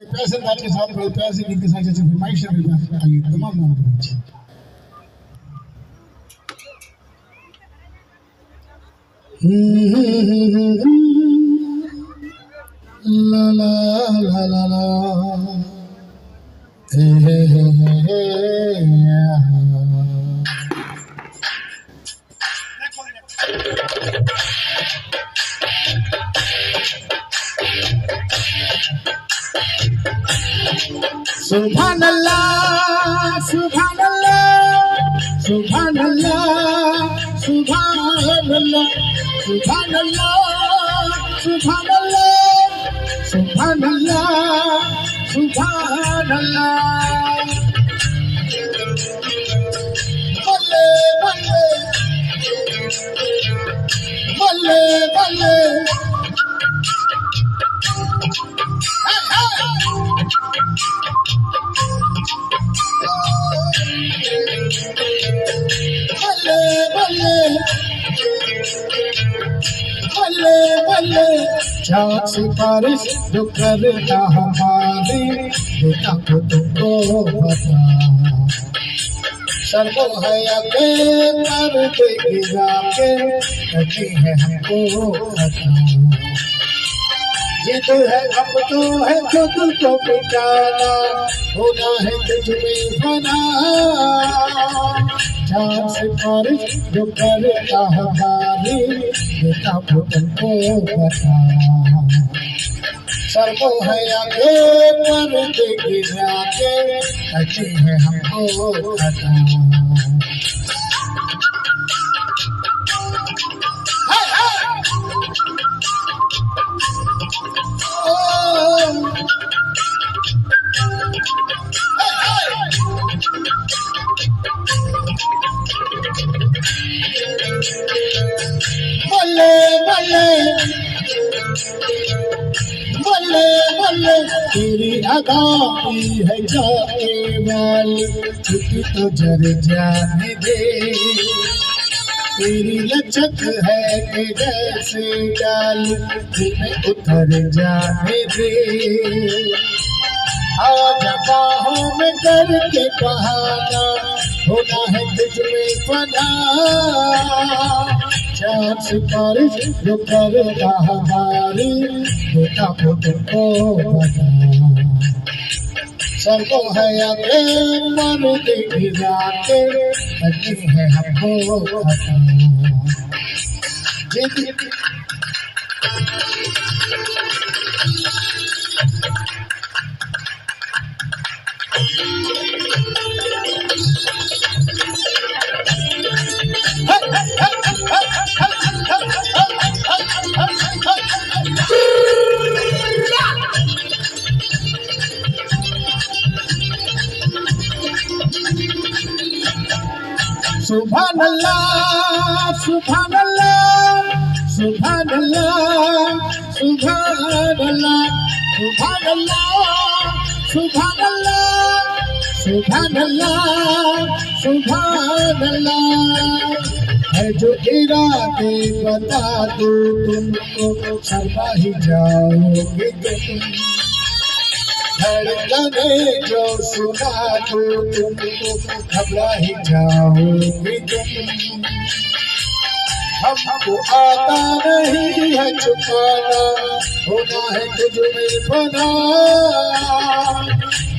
पैसे अंदाज के साथ बड़े पैसे गीत के साथ जैसे फरमाइश है आइए तमाम नाम के बच्चे ला ला ला ला ला हे हे हे सुभान अल्लाह सुभान अल्लाह सुभान अल्लाह सुभान अल्लाह सुभान अल्लाह सुभान अल्लाह सुभान अल्लाह सुभान अल्लाह बल्ले बल्ले बल्ले बल्ले बल्ले बल्ले चाँद सिफारिश जो करता हमारे बेटा को तुमको पता सर्वो है आगे कर देगी जाके कहती है हमको पता जिद है अब तो है खुद को मिटाना होना है तुझ में फना चाँद सिफारिश जो करता हमारी बेटा को तुमको पता सर्वो है आगे पर देगी जाके कहती है हमको पता बल्ले बल्ले बल्ले बल्ले तेरी अदा की है जाने वाली छुट्टी तो जर जाने दे तेरी लचक है कि जैसे डाल तुम्हें उतर जाने दे आज बाहों में करके बहाना होना है तुझ में फना चाँद सिफारिश जो करता हमारी बेटा को तुमको पता सर्वो है आगे मर देगी जाके कहती है हमको पता सुभान अल्लाह सुभान अल्लाह सुभान अल्लाह सुभान अल्लाह सुभान अल्लाह सुभान अल्लाह सुभान अल्लाह सुभान अल्लाह है जो इरादे बता दो तुमको शर्मा ही जाओगे तुम धड़कने जो सुना तो तुमको घबरा ही जाओगे तुम हमको आता नहीं है छुपाना होना है तुझ में फना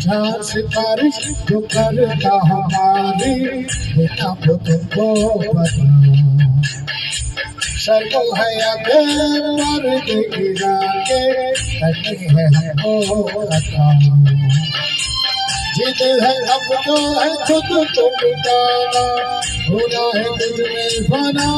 चाँद सिफारिश जो करता हमारी बेटा को तुमको पता सर्वो है आगे मर देगी जाके कहती है हमको पता जिद है अब तो है खुद को मिटाना होना है तुझ में फना